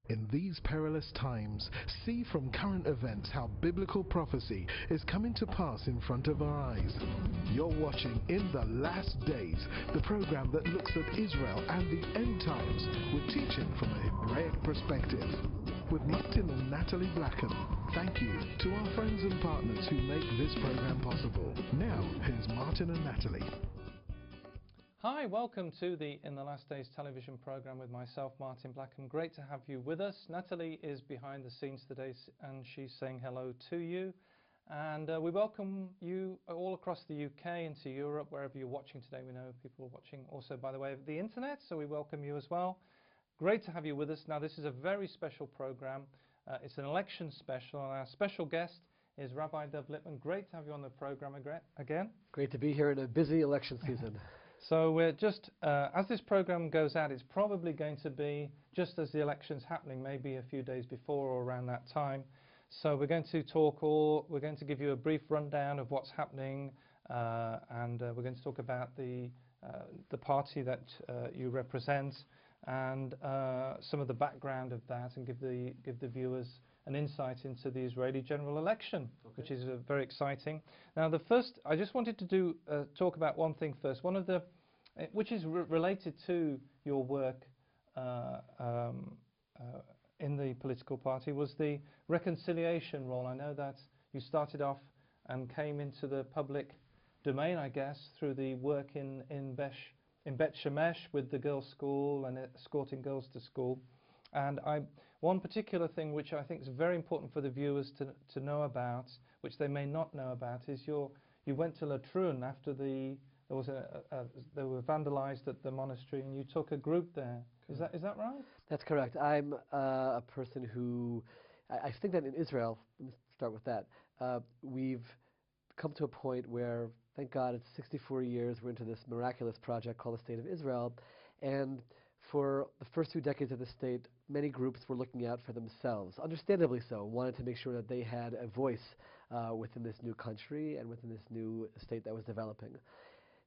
In these perilous times, see from current events how biblical prophecy is coming to pass in front of our eyes. You're watching In the Last Days, the program that looks at Israel and the end times with teaching from a Hebraic perspective. With Martin and Natalie Blackham, thank you to our friends and partners who make this program possible. Now, here's Martin and Natalie. Hi, welcome to the In the Last Days television program with myself, Martin Blackham. Great to have you with us. Natalie is behind the scenes today and she's saying hello to you. And we welcome you all across the UK and to Europe, wherever you're watching today. We know people are watching also by the way of the internet, so we welcome you as well. Great to have you with us. Now, this is a very special program. It's an election special, and our special guest is Rabbi Lipman. Great to have you on the program again. Great to be here in a busy election season. So we're just, as this program goes out, it's probably going to be just as the election's happening, maybe a few days before or around that time. So we're going to give you a brief rundown of what's happening, and we're going to talk about the party that you represent and some of the background of that, and give the viewers an insight into the Israeli general election, which is very exciting. Now, I just wanted to talk about one thing first. One of the, which is related to your work in the political party, was the reconciliation role. I know that you started off and came into the public domain, I guess, through the work in Bet Shemesh with the girls' school and escorting girls to school. And one particular thing which I think is very important for the viewers to know about, which they may not know about, is you went to Latrun after they were vandalized at the monastery, and you took a group there. Is that right? That's correct. I'm a person who, I think that in Israel, let me start with that, we've come to a point where, thank God, it's 64 years, we're into this miraculous project called the State of Israel, and for the first 2 decades of the state, many groups were looking out for themselves, understandably so, wanted to make sure that they had a voice within this new country and within this new state that was developing.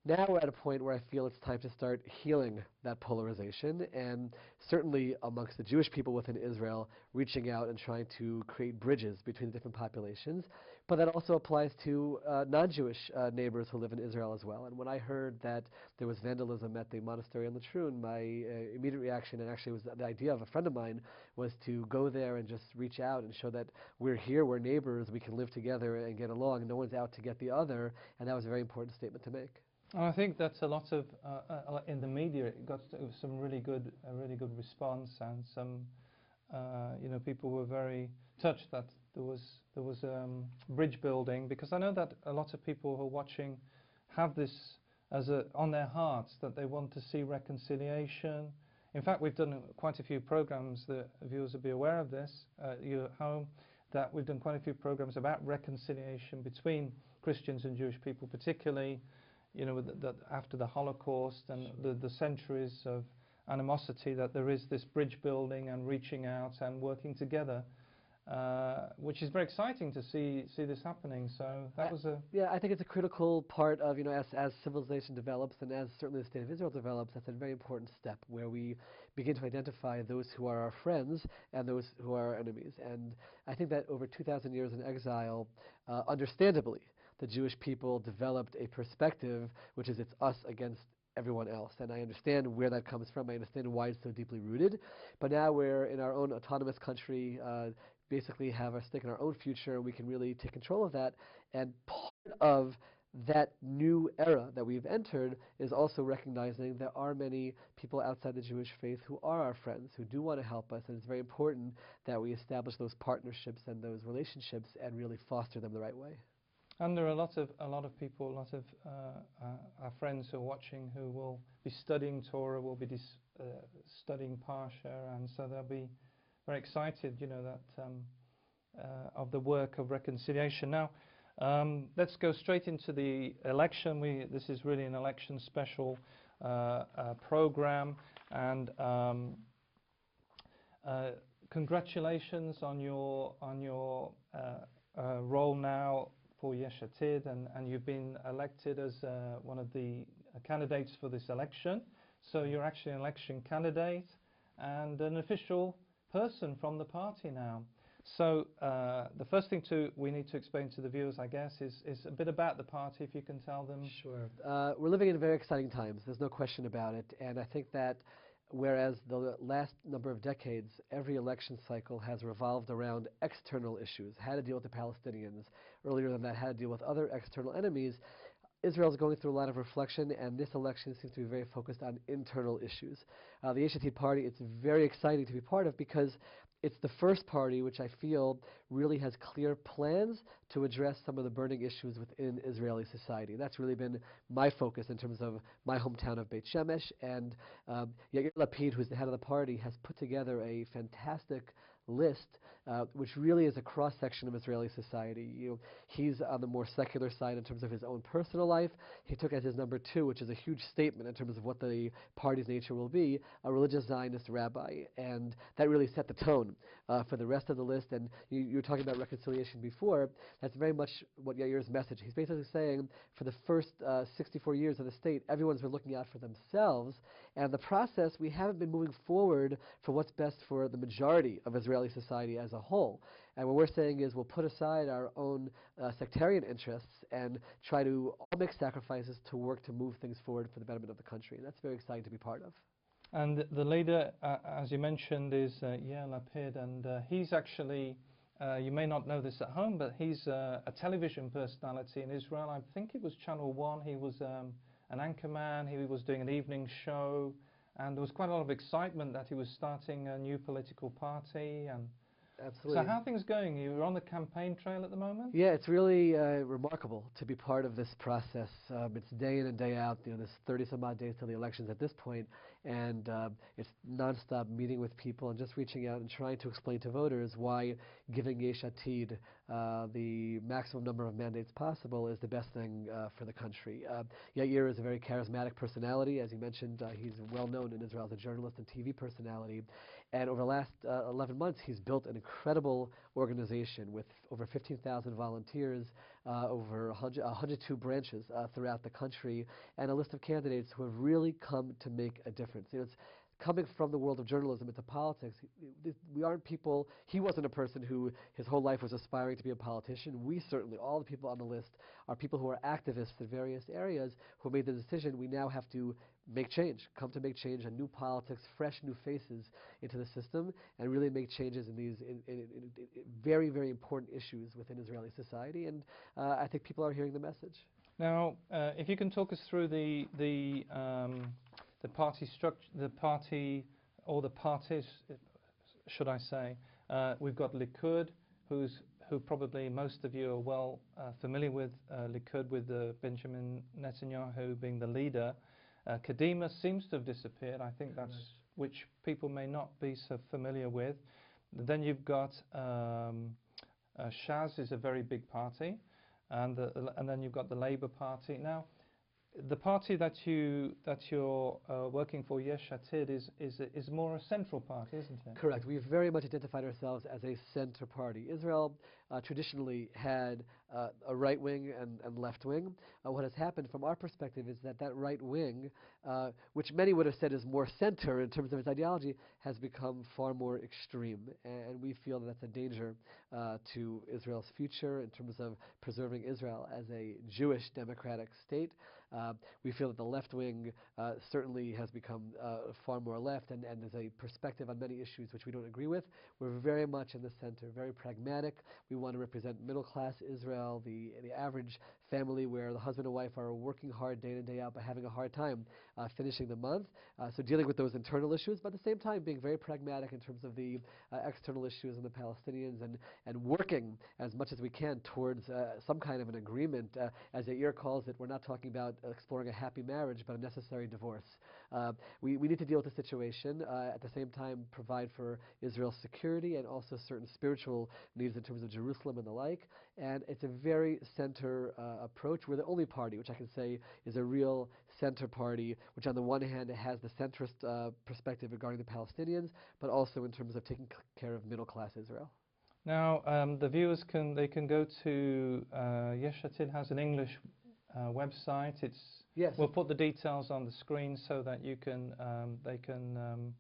Now we're at a point where I feel it's time to start healing that polarization, and certainly amongst the Jewish people within Israel, reaching out and trying to create bridges between the different populations. But that also applies to non-Jewish neighbors who live in Israel as well. And when I heard that there was vandalism at the monastery in Latrun, my immediate reaction, and actually was the idea of a friend of mine, was to go there and just reach out and show that we're here, we're neighbors, we can live together and get along, and no one's out to get the other. And that was a very important statement to make. I think that's a lot of in the media. It got some really good response, and some people were very touched that there was bridge building, because I know that a lot of people who are watching have this as on their hearts, that they want to see reconciliation. In fact, we've done quite a few programs, the viewers will be aware of this you at home, that we've done quite a few programs about reconciliation between Christians and Jewish people, particularly after the Holocaust and the centuries of animosity, that there is this bridge building and reaching out and working together, which is very exciting to see this happening. So that was I think it's a critical part of, as civilization develops, and as certainly the State of Israel develops, that's a very important step where we begin to identify those who are our friends and those who are our enemies. And I think that over 2,000 years in exile, understandably, the Jewish people developed a perspective which is it's us against everyone else. And I understand where that comes from. I understand why it's so deeply rooted. But now we're in our own autonomous country, basically have our stake in our own future, and we can really take control of that. And part of that new era that we've entered is also recognizing there are many people outside the Jewish faith who are our friends, who do want to help us, and it's very important that we establish those partnerships and those relationships and really foster them the right way. And there are a lot of people, our friends who are watching, who will be studying Torah, will be studying Parsha, and so they'll be very excited, that of the work of reconciliation. Now, let's go straight into the election. This is really an election special program, and congratulations on your role now for Yesh Atid, and you've been elected as one of the candidates for this election. So you're actually an election candidate and an official person from the party now. So the first thing we need to explain to the viewers, I guess, is a bit about the party, if you can tell them. Sure. We're living in very exciting times. There's no question about it. And I think that whereas the last number of decades, every election cycle has revolved around external issues, how to deal with the Palestinians. Earlier than that, how to deal with other external enemies. Israel is going through a lot of reflection, and this election seems to be very focused on internal issues. The Yesh Atid party, it's very exciting to be part of because it's the first party which I feel really has clear plans to address some of the burning issues within Israeli society. That's really been my focus in terms of my hometown of Beit Shemesh. And Yesh Atid, who's the head of the party, has put together a fantastic list, which really is a cross-section of Israeli society. He's on the more secular side in terms of his own personal life. He took as his number 2, which is a huge statement in terms of what the party's nature will be, a religious Zionist rabbi. And that really set the tone for the rest of the list. And you were talking about reconciliation before. That's very much what Yair's message. He's basically saying for the first 64 years of the state, everyone's been looking out for themselves. And the process, we haven't been moving forward for what's best for the majority of Israeli society as a whole. And what we're saying is we'll put aside our own sectarian interests and try to all make sacrifices to work to move things forward for the betterment of the country. And that's very exciting to be part of. And the leader, as you mentioned, is Yesh Atid, and he's actually, you may not know this at home, but he's a television personality in Israel. I think it was Channel 1. He was an anchorman. He was doing an evening show, and there was quite a lot of excitement that he was starting a new political party. And absolutely. So how are things going? You're on the campaign trail at the moment? Yeah, it's really remarkable to be part of this process. It's day in and day out. There's 30-some-odd days till the elections at this point, and it's nonstop meeting with people and just reaching out and trying to explain to voters why giving Yesh Atid the maximum number of mandates possible is the best thing for the country. Yair is a very charismatic personality. As you mentioned, he's well known in Israel as a journalist and TV personality. And over the last 11 months, he's built an incredible organization with over 15,000 volunteers, over 102 branches throughout the country, and a list of candidates who have really come to make a difference. It's coming from the world of journalism into politics. We aren't people, he wasn't a person who his whole life was aspiring to be a politician. We certainly, all the people on the list, are people who are activists in various areas who made the decision we now have to make change, come to make change, a new politics, fresh new faces into the system, and really make changes in these very, very important issues within Israeli society. And I think people are hearing the message. Now, if you can talk us through the party structure, the party, or the parties, should I say. We've got Likud, who probably most of you are well familiar with, Likud, with Benjamin Netanyahu being the leader. Kadima seems to have disappeared. I think that's which people may not be so familiar with. Then you've got Shaz is a very big party, and then you've got the Labour Party. Now, the party that you're working for, Yesh Atid, is more a central party, isn't it? Correct. We've very much identified ourselves as a center party. Israel traditionally had a right wing and left wing. What has happened from our perspective is that right wing, which many would have said is more center in terms of its ideology, has become far more extreme. And we feel that that's a danger to Israel's future in terms of preserving Israel as a Jewish democratic state. We feel that the left wing certainly has become far more left and is a perspective on many issues which we don't agree with. We're very much in the center, very pragmatic. We want to represent middle-class Israel, the average family where the husband and wife are working hard day in and day out but having a hard time finishing the month. So dealing with those internal issues, but at the same time being very pragmatic in terms of the external issues and the Palestinians, and working as much as we can towards some kind of an agreement. As Yair calls it, we're not talking about exploring a happy marriage, but a necessary divorce. We need to deal with the situation, at the same time provide for Israel's security and also certain spiritual needs in terms of Jerusalem and the like. And it's a very center approach. We're the only party which I can say is a real center party, which on the one hand has the centrist perspective regarding the Palestinians, but also in terms of taking care of middle-class Israel. Now, the viewers can go to Yesh Atid has an English website. It's Yes. We'll put the details on the screen so that you can they can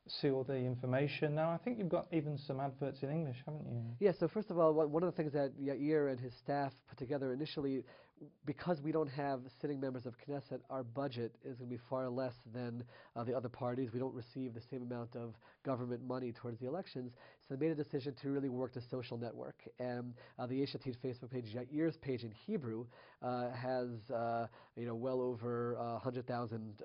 see all the information. Now, I think you've got even some adverts in English, haven't you? Yeah, so first of all, one of the things that Yair and his staff put together initially, because we don't have sitting members of Knesset, our budget is going to be far less than the other parties. We don't receive the same amount of government money towards the elections, so they made a decision to really work the social network. And the Yesh Atid Facebook page, Yair's page in Hebrew, has well over 100,000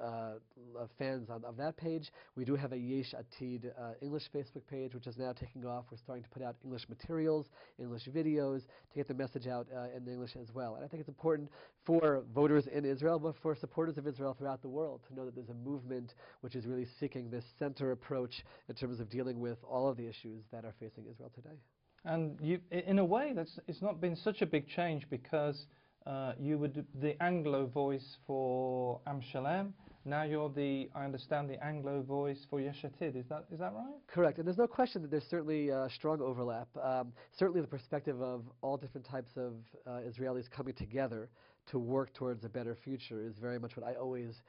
fans of that page. We do have a Yesh Atid English Facebook page, which is now taking off. We're starting to put out English materials, English videos, to get the message out in English as well. And I think it's important for voters in Israel, but for supporters of Israel throughout the world, to know that there's a movement which is really seeking this center approach in terms of dealing with all of the issues that are facing Israel today. And in a way, it's not been such a big change, because you were the Anglo voice for Am Shalem. Now you're I understand, the Anglo voice for Yesh Atid. Is that right? Correct. And there's no question that there's certainly strong overlap. Certainly the perspective of all different types of Israelis coming together to work towards a better future is very much what I always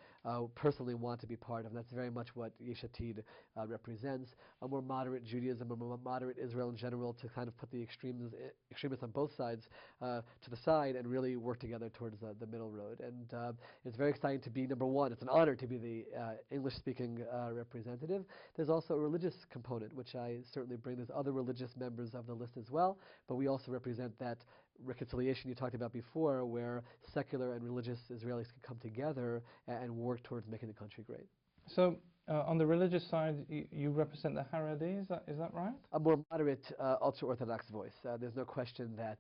personally want to be part of. And that's very much what Yesh Atid represents. A more moderate Judaism, a more moderate Israel in general, to kind of put the extremists on both sides to the side and really work together towards the middle road. And it's very exciting to be, number one, it's an honor to be the English-speaking representative. There's also a religious component, which I certainly bring. There's other religious members of the list as well, but we also represent that reconciliation you talked about before, where secular and religious Israelis can come together and work towards making the country great. So on the religious side, you represent the Haredi, is that right? A more moderate ultra-Orthodox voice. There's no question that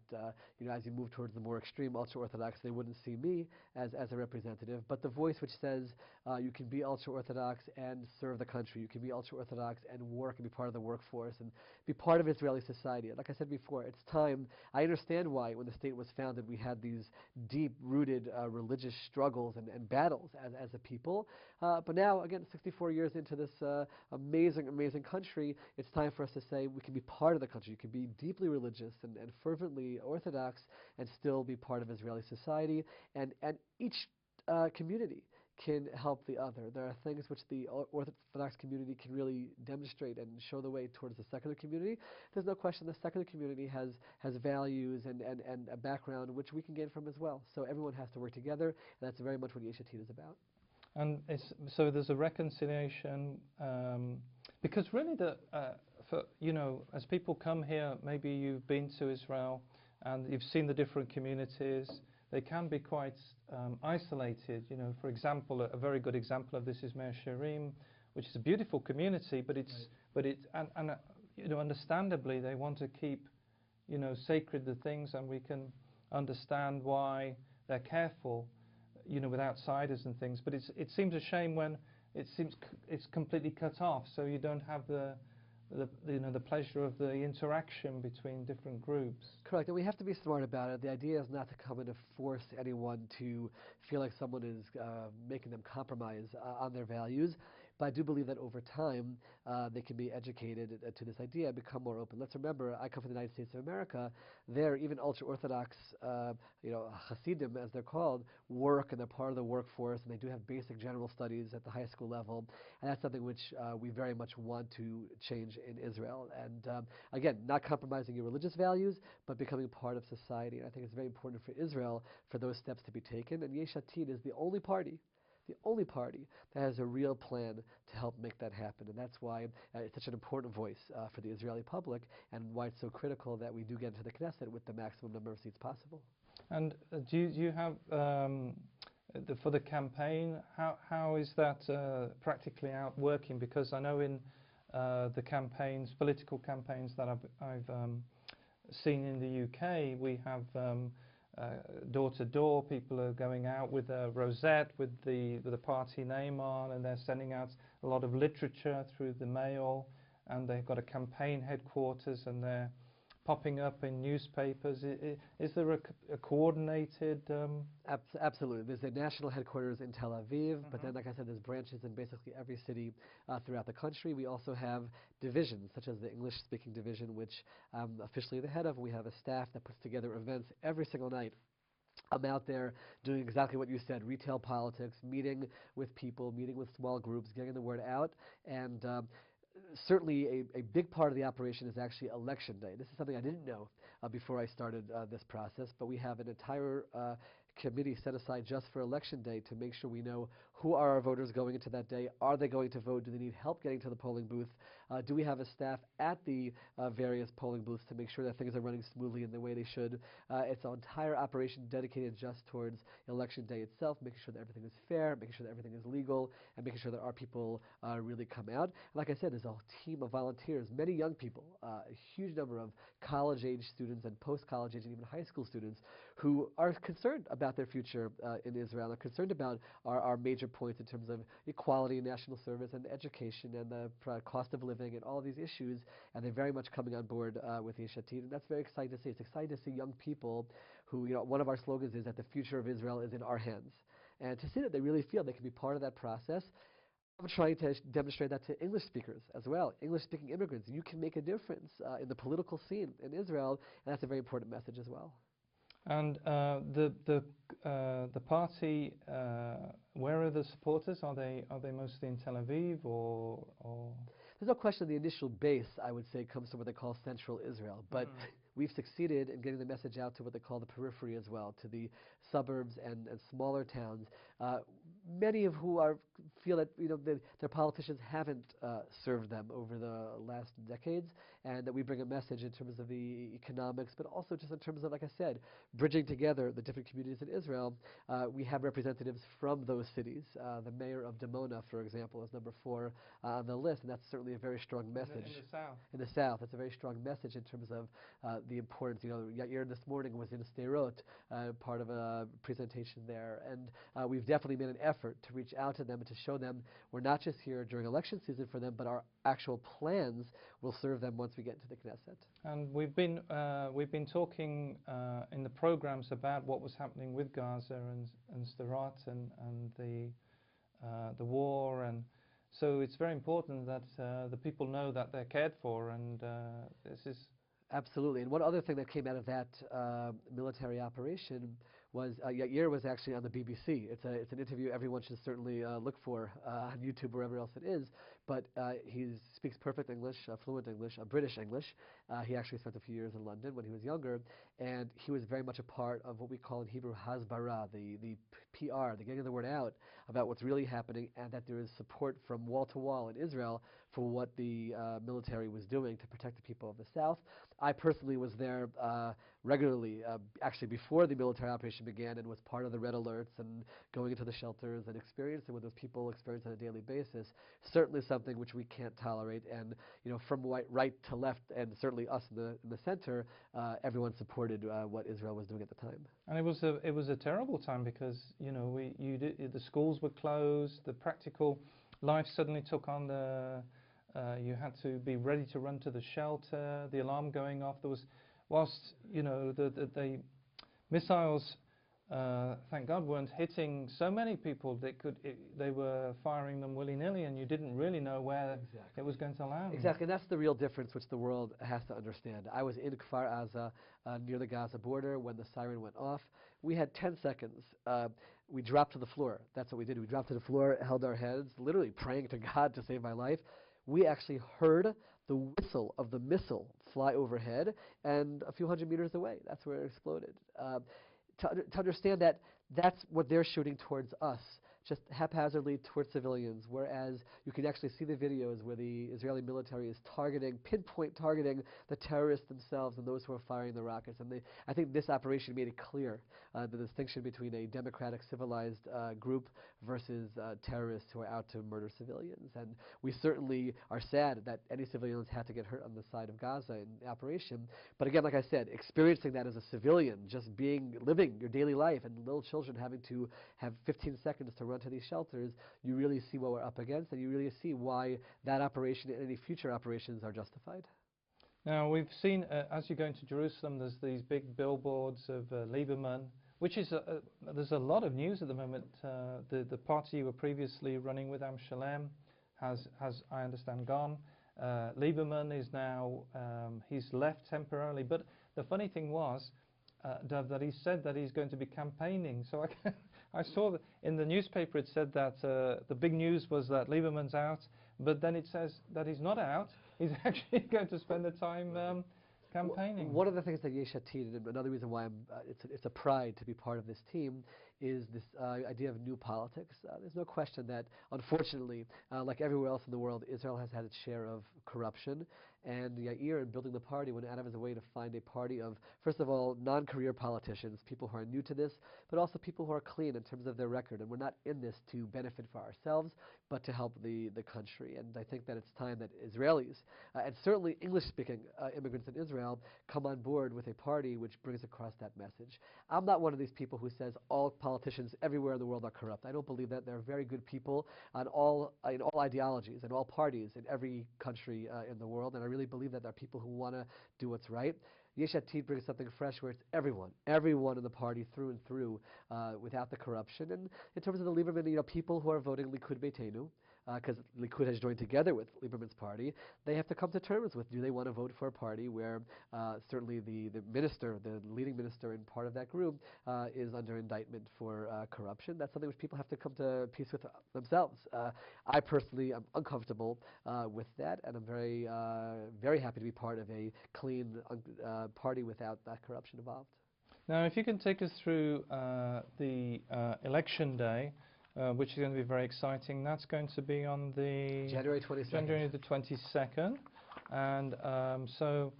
as you move towards the more extreme ultra-Orthodox, they wouldn't see me as a representative. But the voice which says you can be ultra-Orthodox and serve the country, you can be ultra-Orthodox and work and be part of the workforce and be part of Israeli society. Like I said before, it's time. I understand why, when the state was founded, we had these deep-rooted religious struggles and battles as a people. But now, again, 64 years into this amazing, amazing country, it's time for us to say we can be part of the country. You can be deeply religious and fervently Orthodox and still be part of Israeli society. And each community can help the other. There are things which the Orthodox community can really demonstrate and show the way towards the secular community. There's no question the secular community has values and a background which we can gain from as well. So everyone has to work together, and that's very much what Yesh Atid is about. And so there's a reconciliation, because really as people come here, maybe you've been to Israel and you've seen the different communities. They can be quite isolated. For example, a very good example of this is Mea Shearim, which is a beautiful community, but understandably they want to keep sacred the things, and we can understand why they're careful with outsiders and things, but it seems a shame when it's completely cut off, so you don't have the pleasure of the interaction between different groups. Correct, and we have to be smart about it. The idea is not to come in to force anyone to feel like someone is making them compromise on their values. But I do believe that over time they can be educated to this idea and become more open. Let's remember, I come from the United States of America. There, even ultra-Orthodox, Hasidim, as they're called, work, and they're part of the workforce, and they do have basic general studies at the high school level. And that's something which we very much want to change in Israel. And again, not compromising your religious values, but becoming part of society. And I think it's very important for Israel for those steps to be taken. And Yesh Atid is the only party that has a real plan to help make that happen. And that's why it's such an important voice for the Israeli public, and why it's so critical that we do get into the Knesset with the maximum number of seats possible. And do you have, for the campaign, how is that practically out working? Because I know in the campaigns, political campaigns that I've seen in the UK, we have door-to-door, people are going out with a rosette with the party name on, and they're sending out a lot of literature through the mail, and they've got a campaign headquarters, and they're popping up in newspapers. Is there a coordinated... Absolutely. There's a national headquarters in Tel Aviv, but then, like I said, there's branches in basically every city throughout the country. We also have divisions, such as the English-speaking division, which I'm officially the head of. We have a staff that puts together events every single night. I'm out there doing exactly what you said, retail politics, meeting with people, meeting with small groups, getting the word out, and certainly a big part of the operation is actually election day. This is something I didn't know before I started this process, but we have an entire committee set aside just for election day to make sure we know who are our voters going into that day. Are they going to vote? Do they need help getting to the polling booth? Do we have a staff at the various polling booths to make sure that things are running smoothly in the way they should? It's an entire operation dedicated just towards election day itself, making sure that everything is fair, making sure that everything is legal, and making sure that our people really come out. And like I said, there's a team of volunteers, many young people, a huge number of college-age students and post-college age and even high school students who are concerned about their future in Israel, are concerned about our major points in terms of equality, national service, and education, and the cost of living, and all of these issues, and they're very much coming on board with Yesh Atid, and that's very exciting to see. It's exciting to see young people who, one of our slogans is that the future of Israel is in our hands, and to see that they really feel they can be part of that process. I'm trying to demonstrate that to English speakers as well, English-speaking immigrants. You can make a difference in the political scene in Israel, and that's a very important message as well. And the party, where are the supporters? Are they mostly in Tel Aviv or? There's no question the initial base, I would say, comes from what they call Central Israel, but we've succeeded in getting the message out to what they call the periphery as well, to the suburbs and smaller towns. Many of who feel that their politicians haven't served them over the last decades, and that we bring a message in terms of the economics, but also just in terms of, like I said, bridging together the different communities in Israel. We have representatives from those cities. The mayor of Dimona, for example, is number 4 on the list, and that's certainly a very strong message. In the south. In the south, that's a very strong message in terms of the importance. Yair this morning was in Sderot, part of a presentation there, and we've definitely made an effort to reach out to them and to show them we're not just here during election season for them, but our actual plans will serve them once we get into the Knesset. And we've been talking in the programs about what was happening with Gaza and Sderot and the war, and so it's very important that the people know that they're cared for, and this is absolutely. And one other thing that came out of that military operation was Yair was actually on the BBC. It's an interview everyone should certainly look for on YouTube, wherever else it is. But he speaks perfect English, fluent English, British English. He actually spent a few years in London when he was younger, and he was very much a part of what we call in Hebrew hasbara, the PR, the getting the word out about what's really happening, and that there is support from wall to wall in Israel for what the military was doing to protect the people of the South. I personally was there regularly, actually before the military operation began, and was part of the red alerts and going into the shelters and experiencing what those people experience on a daily basis. Certainly something which we can't tolerate, and from right to left, and certainly us in the center, everyone supported what Israel was doing at the time. And it was a terrible time because the schools were closed, the practical life suddenly took on you had to be ready to run to the shelter, the alarm going off. There was, whilst the missiles, thank God, weren't hitting so many people, they were firing them willy-nilly, and you didn't really know where it was going to land. Exactly, and that's the real difference which the world has to understand. I was in Kfar Aza, near the Gaza border, when the siren went off. We had 10 seconds. We dropped to the floor. That's what we did. We dropped to the floor, held our heads, literally praying to God to save my life. We actually heard the whistle of the missile fly overhead, and a few hundred meters away, that's where it exploded. To understand that that's what they're shooting towards us, just haphazardly towards civilians, whereas you can actually see the videos where the Israeli military is pinpoint targeting the terrorists themselves and those who are firing the rockets. And I think this operation made it clear the distinction between a democratic, civilized group versus terrorists who are out to murder civilians. And we certainly are sad that any civilians had to get hurt on the side of Gaza in the operation. But again, like I said, experiencing that as a civilian, just living your daily life, and little children having to have 15 seconds to run to these shelters, you really see what we're up against, and you really see why that operation and any future operations are justified. Now, we've seen, as you go into Jerusalem, there's these big billboards of Lieberman, which is, there's a lot of news at the moment. The party you were previously running with, Am Shalem, has, I understand, gone. Lieberman is now, he's left temporarily, but the funny thing was, that he said that he's going to be campaigning. So I saw that in the newspaper it said that the big news was that Lieberman's out, but then it says that he's not out. He's actually going to spend the time campaigning. One of the things that Yesh Atid, and another reason why it's a pride to be part of this team, is this idea of new politics. There's no question that, unfortunately, like everywhere else in the world, Israel has had its share of corruption. And Yair, in building the party, went out of his way to find a party of, first of all, non-career politicians, people who are new to this, but also people who are clean in terms of their record. And we're not in this to benefit for ourselves, but to help the country. And I think that it's time that Israelis, and certainly English-speaking immigrants in Israel, come on board with a party which brings across that message. I'm not one of these people who says all politicians everywhere in the world are corrupt. I don't believe that. There are very good people in all ideologies and all parties in every country in the world, and I really believe that there are people who want to do what's right. Yesh Atid brings something fresh where it's everyone in the party through and through, without the corruption. And in terms of the Lieberman, people who are voting Likud Beitenu, because Likud has joined together with Lieberman's party, they have to come to terms with, do they want to vote for a party where certainly the minister, the leading minister in part of that group, is under indictment for corruption. That's something which people have to come to peace with themselves. I personally am uncomfortable with that, and I'm very, very happy to be part of a clean party without that corruption involved. Now, if you can take us through the election day, which is going to be very exciting. That's going to be on the January 22nd. January the 22nd, and so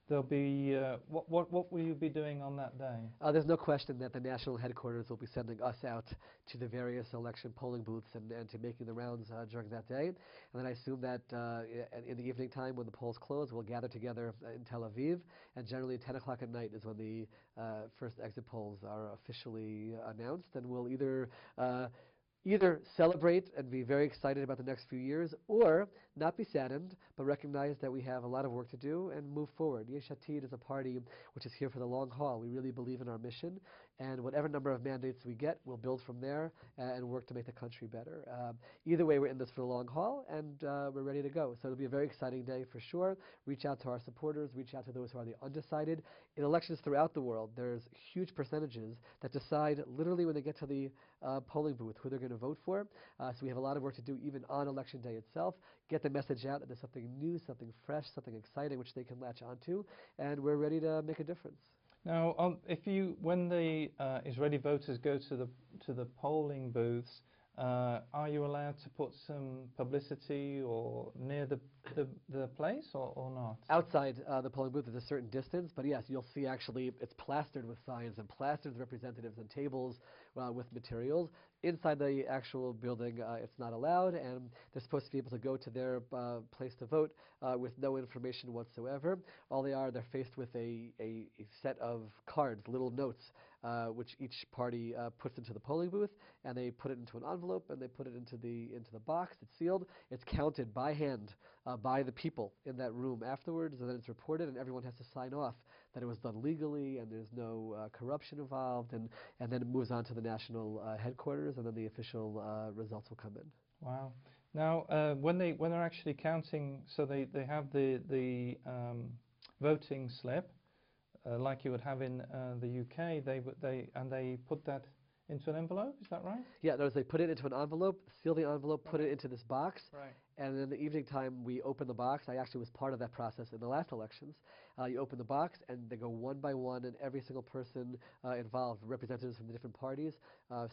there'll be what will you be doing on that day? There's no question that the national headquarters will be sending us out to the various election polling booths and to making the rounds during that day. And then I assume that in the evening time when the polls close, we'll gather together in Tel Aviv. And generally 10 o'clock at night is when the first exit polls are officially announced. And we'll either celebrate and be very excited about the next few years, or not be saddened, but recognize that we have a lot of work to do and move forward. Yesh Atid is a party which is here for the long haul. We really believe in our mission, and whatever number of mandates we get, we'll build from there and work to make the country better. Either way, we're in this for the long haul, and we're ready to go. So it'll be a very exciting day for sure. Reach out to our supporters, reach out to those who are the undecided. In elections throughout the world, there's huge percentages that decide literally when they get to the polling booth who they're going to vote for. So we have a lot of work to do even on election day itself. Get the message out that there's something new, something fresh, something exciting which they can latch onto, and we're ready to make a difference. Now, when the Israeli voters go to the polling booths, are you allowed to put some publicity or near the place or not? Outside the polling booth is a certain distance, but yes, you'll see actually it's plastered with signs and plastered with representatives and tables with materials. Inside the actual building, it's not allowed, and they're supposed to be able to go to their place to vote with no information whatsoever. All they're faced with a set of cards, little notes, which each party puts into the polling booth, and they put it into an envelope, and they put it into the box. It's sealed. It's counted by hand by the people in that room afterwards, and then it's reported, and everyone has to sign off that it was done legally and there's no corruption involved, and then it moves on to the national headquarters, and then the official results will come in. Wow. Now, when they're actually counting, so they have the voting slip, like you would have in the UK. They put that into an envelope. Is that right? Yeah, they put it into an envelope, seal the envelope, put it into this box. Right. And in the evening time, we open the box. I actually was part of that process in the last elections. You open the box, and they go one by one, and every single person involved, representatives from the different parties,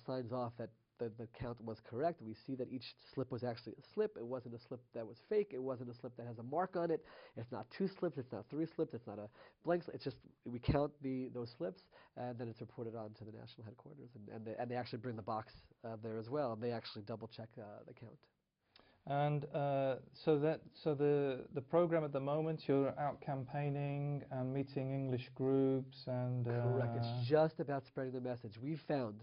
signs off that the count was correct. We see that each slip was actually a slip. It wasn't a slip that was fake. It wasn't a slip that has a mark on it. It's not 2 slips. It's not 3 slips. It's not a blank slip. It's just we count those slips, and then it's reported on to the national headquarters. And they actually bring the box there as well, and they actually double-check the count. And so the program at the moment, you're out campaigning and meeting English groups and correct. It's just about spreading the message. We found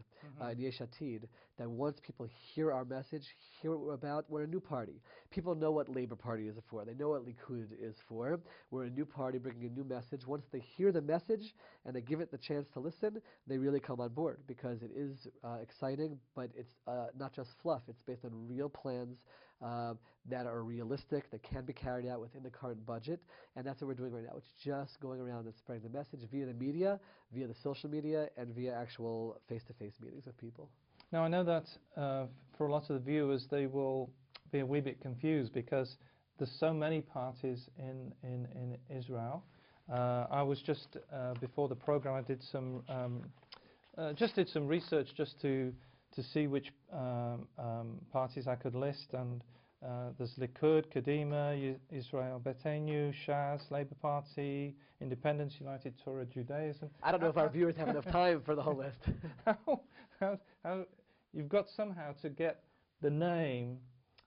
in Yesh Atid that once people hear our message, hear what we're about, we're a new party. People know what Labour Party is for. They know what Likud is for. We're a new party bringing a new message. Once they hear the message and they give it the chance to listen, they really come on board, because it is exciting, but it's not just fluff. It's based on real plans that are realistic, that can be carried out within the current budget, and that's what we're doing right now. It's just going around and spreading the message via the media, via the social media, and via actual face-to-face meetings with people. Now, I know that for a lot of the viewers, they will be a wee bit confused because there's so many parties in Israel. I was just before the program, I did some research just to see which parties I could list, and there's Likud, Kadima, Israel Beitenu, Shas, Labour Party, Independence, United Torah, Judaism. I don't know if our viewers have enough time for the whole list. how you've got somehow to get the name.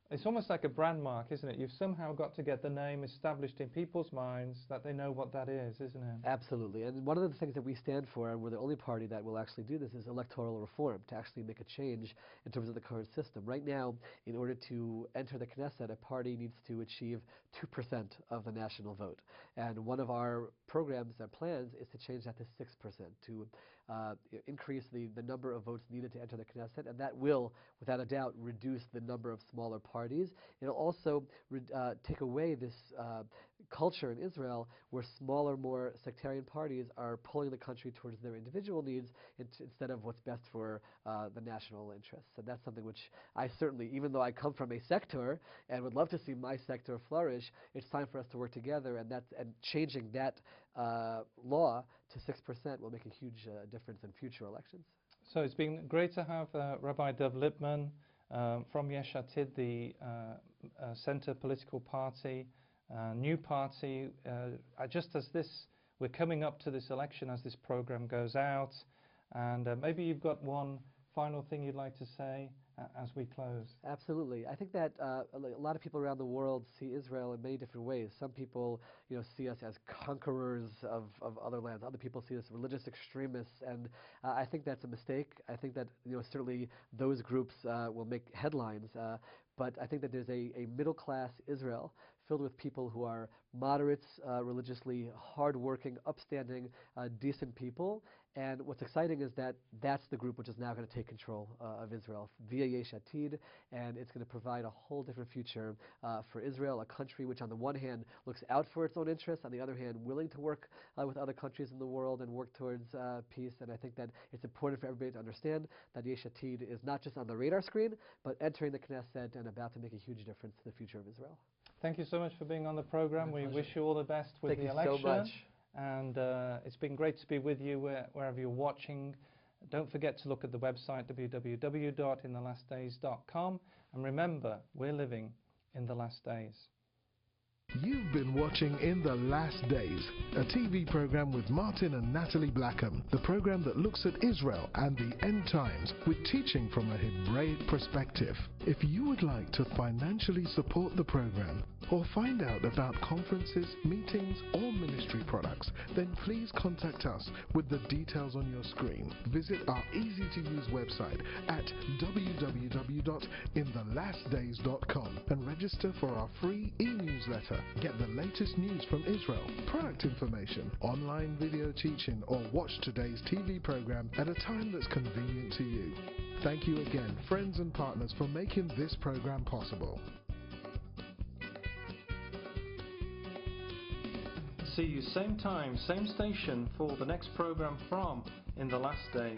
It's almost like a brand mark, isn't it? You've somehow got to get the name established in people's minds that they know what that is, isn't it? Absolutely. And one of the things that we stand for, and we're the only party that will actually do this, is electoral reform, to actually make a change in terms of the current system. Right now, in order to enter the Knesset, a party needs to achieve 2% of the national vote. And one of our programs, our plans, is to change that to 6%, to increase the number of votes needed to enter the Knesset, and that will, without a doubt, reduce the number of smaller parties. It'll also take away this culture in Israel where smaller, more sectarian parties are pulling the country towards their individual needs instead of what's best for the national interests. And that's something which I certainly, even though I come from a sector and would love to see my sector flourish, it's time for us to work together, and changing that law to 6% will make a huge difference in future elections. So it's been great to have Rabbi Lipman from Yesh Atid, the Center political party, new party. Just as we're coming up to this election as this program goes out, and maybe you've got one final thing you'd like to say as we close. Absolutely. I think that a lot of people around the world see Israel in many different ways. Some people, see us as conquerors of other lands. Other people see us as religious extremists, and I think that's a mistake. I think that certainly those groups will make headlines, but I think that there's a middle-class Israel filled with people who are moderates, religiously hardworking, upstanding, decent people. And what's exciting is that that's the group which is now going to take control of Israel via Yesh Atid, and it's going to provide a whole different future for Israel, a country which on the one hand looks out for its own interests, on the other hand willing to work with other countries in the world and work towards peace. And I think that it's important for everybody to understand that Yesh Atid is not just on the radar screen, but entering the Knesset and about to make a huge difference to the future of Israel. Thank you so much for being on the program. We wish you all the best with the election. Thank you so much. And it's been great to be with you wherever you're watching. Don't forget to look at the website www.inthelastdays.com. And remember, we're living in the last days. You've been watching In the Last Days, a TV program with Martin and Natalie Blackham, the program that looks at Israel and the end times with teaching from a Hebraic perspective. If you would like to financially support the program or find out about conferences, meetings, or ministry products, then please contact us with the details on your screen. Visit our easy-to-use website at www.inthelastdays.com and register for our free e-newsletter. Get the latest news from Israel, product information, online video teaching, or watch today's TV program at a time that's convenient to you. Thank you again, friends and partners, for making this program possible. See you same time, same station for the next program from In the Last Days.